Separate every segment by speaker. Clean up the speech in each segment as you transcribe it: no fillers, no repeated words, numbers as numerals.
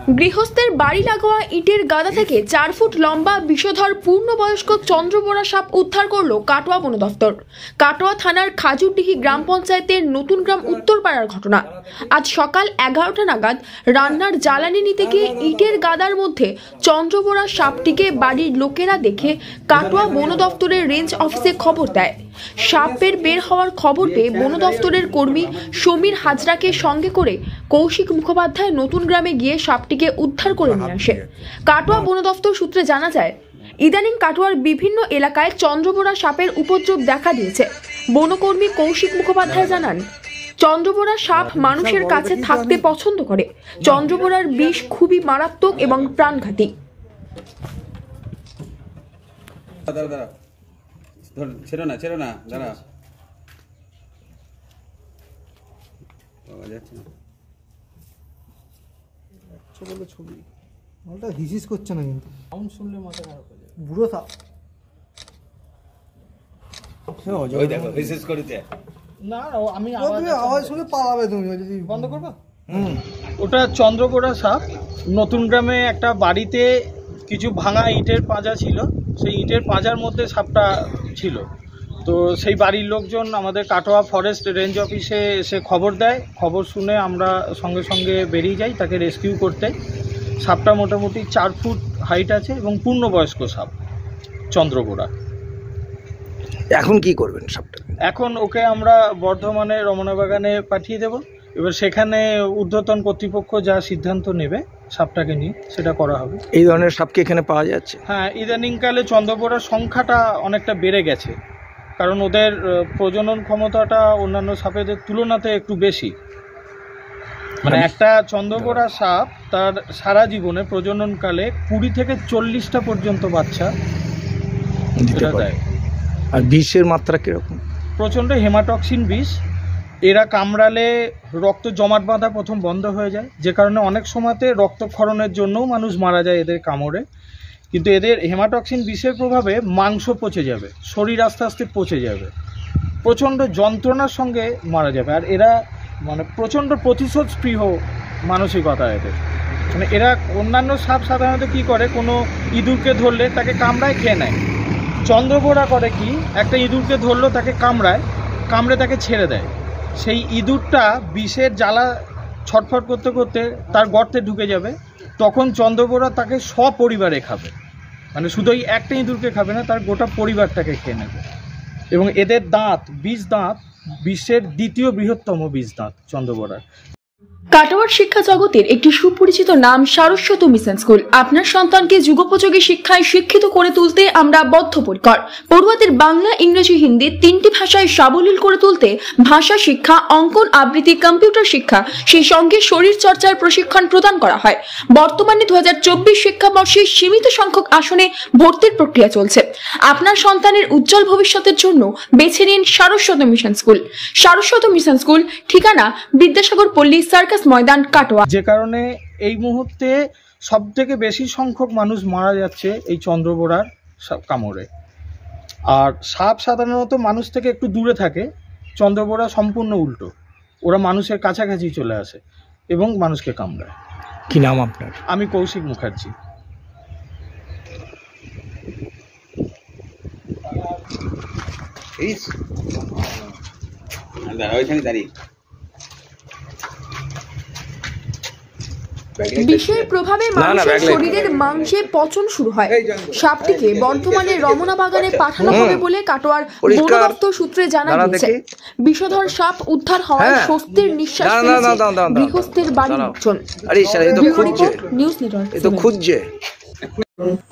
Speaker 1: গৃহস্থের বাড়ি লাগোয়া ইটের গাদা থেকে 4 ফুট লম্বা বিষধর পূর্ণবয়স্ক চন্দ্রবোরা সাপ উদ্ধার করলো কাটোয়া বন দফতর। কাটোয়া থানার খাজুরডিহি গ্রাম পঞ্চায়েতের নতুন গ্রাম উত্তরপাড়ার ঘটনা। আজ সকাল 11টা নাগাদ রান্নার জ্বালানি নিতে গিয়ে ইটের গাদার মধ্যে চন্দ্রবোরা সাপটিকে বাড়ির লোকেরা দেখে কাটোয়া বন দফতরের রেঞ্জ অফিসে খবর দেয়। সাপের বের হওয়ার খবর পেয়ে বন দফতরের কর্মী সমীর হাজরাকে সঙ্গে করে কৌশিক মুখোপাধ্যায় নতুন গ্রামে গিয়ে সাপটিকে উদ্ধার করে নিয়ে আসে। কাটোয়া বন দফতর সূত্রে জানা যায়, ইদানিং কাটোয়ার বিভিন্ন এলাকায় চন্দ্রবোরা সাপের উপদ্রব দেখা দিয়েছে। বনকর্মী কৌশিক মুখোপাধ্যায় জানান, চন্দ্রবোরা সাপ মানুষের কাছে থাকতে পছন্দ করে। চন্দ্রবোরার বিষ খুবই মারাত্মক এবং প্রাণঘাতী।
Speaker 2: ছেড়ো না দাঁড়া
Speaker 3: ছবি মালটা হিসিস করছে না, কিন্তু সাউন্ড শুনলে মাথা খারাপ হয়ে যায়। বুড়ো সাপ
Speaker 2: ওই দেখো হিসিস করতে
Speaker 3: না, আমি আওয়াজ শুনে পালাবে তুমি যদি বন্ধ করবা।
Speaker 4: ওটা চন্দ্রবোরা সাপ। নতুন গ্রামে একটা বাড়িতে কিছু ভাঙা ইটের পাঁজা ছিল, সেই ইটের পাঁজার মধ্যে সাপটা ছিল। তো সেই বাড়ির লোকজন আমাদের কাটোয়া ফরেস্ট রেঞ্জ অফিসে এসে খবর দেয়। খবর শুনে আমরা সঙ্গে সঙ্গে বেরিয়ে যাই তাকে রেস্কিউ করতে। সাপটা মোটামুটি 4 ফুট হাইট আছে এবং পূর্ণবয়স্ক সাপ চন্দ্রবোরা।
Speaker 5: এখন কি করবেন সাপটা?
Speaker 4: এখন ওকে আমরা বর্ধমানে রমনা বাগানে পাঠিয়ে দেব। এবার সেখানে ঊর্ধ্বতন কর্তৃপক্ষ যা সিদ্ধান্ত নেবে সাপটাকে নিয়ে সেটা করা হবে।
Speaker 5: এই ধরনের সাপ কি এখানে পাওয়া যাচ্ছে?
Speaker 4: হ্যাঁ, ইদানিংকালে চন্দ্রবোরার সংখ্যাটা অনেকটা বেড়ে গেছে, কারণ ওদের প্রজনন ক্ষমতাটা অন্যান্য সাপেদের তুলনাতে একটু বেশি। মানে একটা চন্দ্রবোরা সাপ তার সারা জীবনে প্রজননকালে 20 থেকে 40টা পর্যন্ত বাচ্চা দেয়।
Speaker 5: আর বিষের মাত্রা কিরকম?
Speaker 4: প্রচণ্ড হেমাটক্সিন বিষ। এরা কামড়ালে রক্ত জমাট বাঁধা প্রথম বন্ধ হয়ে যায়, যে কারণে অনেক সময়তে রক্তক্ষরণের জন্যও মানুষ মারা যায় এদের কামড়ে। কিন্তু এদের হেমাটক্সিন বিষের প্রভাবে মাংস পচে যাবে, শরীর আস্তে আস্তে পচে যাবে, প্রচণ্ড যন্ত্রণার সঙ্গে মারা যাবে। আর এরা মানে প্রচণ্ড প্রতিশোধ স্পৃহ মানসিকতা এদের। মানে এরা অন্যান্য সাপ সাধারণত কী করে, কোনো ইঁদুরকে ধরলে তাকে কামড়ায় খেয়ে নেয়। চন্দ্রবোরা করে কি, একটা ইঁদুরকে ধরলো তাকে কামড়ে তাকে ছেড়ে দেয়। সেই ইঁদুরটা বিষের জ্বালা ছটফট করতে করতে তার গর্তে ঢুকে যাবে, তখন চন্দ্রবোরা তাকে সপরিবারে খাবে। মানে শুধু এই একটা ইঁদুরকে খাবে না, তার গোটা পরিবারটাকে খেয়ে নেবে। এবং এদের দাঁত, বিষ দাঁত, বিশ্বের 2য় বৃহত্তম বিষ দাঁত চন্দ্রবোরার।
Speaker 1: কাটোয়ার শিক্ষা জগতের একটি সুপরিচিত নাম সারস্বত মিশন স্কুল। আপনার সন্তানকে যুগোপযোগী শিক্ষায় শিক্ষিত করে তুলতে আমরা বদ্ধপরিকর। পড়ুয়াদের বাংলা, ইংরেজি, হিন্দি 3টি ভাষায় সাবলীল করে তুলতে ভাষা শিক্ষা, অঙ্কন, আবৃত্তি, কম্পিউটার শিক্ষা, সেই সঙ্গে শরীর চর্চার প্রশিক্ষণ প্রদান করা হয়। বর্তমানে 2024 শিক্ষাবর্ষে সীমিত সংখ্যক আসনে ভর্তির প্রক্রিয়া চলছে। আপনার সন্তানের উজ্জ্বল ভবিষ্যতের জন্য বেছে নিন Saraswat mission school. Saraswat mission school ঠিকানা বিদ্যাসাগর পল্লী সার্কাস ময়দান, কাটোয়া।
Speaker 4: যে কারণে এই মুহূর্তে সবথেকে বেশি সংখ্যক মানুষ মারা যাচ্ছে এই চন্দ্রবোরার কামড়ে। আর সাপ সাধারণত মানুষ থেকে একটু দূরে থাকে, চন্দ্রবোরা সম্পূর্ণ উল্টো। ওরা মানুষের কাছাকাছি চলে আসে এবং মানুষকে কামড়ায়।
Speaker 5: কি নাম আপনার?
Speaker 4: আমি কৌশিক মুখার্জি।
Speaker 2: দাঁড়িয়ে
Speaker 1: বিষের প্রভাবে মানুষের শরীরের মাংসে পচন শুরু হয়। সাপটিকে বর্ধমানের রমনা বাগানে পাঠানো হবে বলে কাটোয়ার বন দপ্তর সূত্রে জানা গিয়েছে। বিষধর সাপ উদ্ধার হওয়ায় স্বস্তির নিঃশ্বাস ফেলেছে গৃহস্থের বাড়ির লোকজন। News network.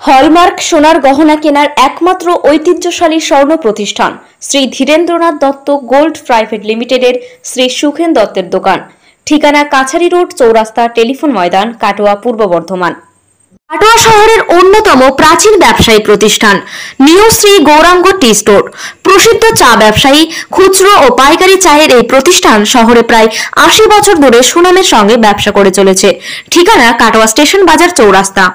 Speaker 6: হলমার্ক সোনার গহনা কেনার একমাত্র ঐতিহ্যশালী স্বর্ণ প্রতিষ্ঠান শ্রী ধীরেন্দ্রনাথ দত্ত গোল্ড প্রাইভেট লিমিটেডের শ্রী সুখেন দত্তের দোকান। ঠিকানা কাছারি রোড, চৌরাস্তা, টেলিফোন ময়দান, কাটোয়া, পূর্ব বর্ধমান। কাটোয়া শহরের অন্যতম প্রাচীন ব্যবসায়ী প্রতিষ্ঠান new Shri Gauranga tea store. প্রসিদ্ধ চা ব্যবসায়ী, খুচরো ও পাইকারি চায়ের এই প্রতিষ্ঠান শহরে প্রায় 80 বছর ধরে সুনামের সঙ্গে ব্যবসা করে চলেছে। ঠিকানা কাটোয়া স্টেশন বাজার, চৌরাস্তা।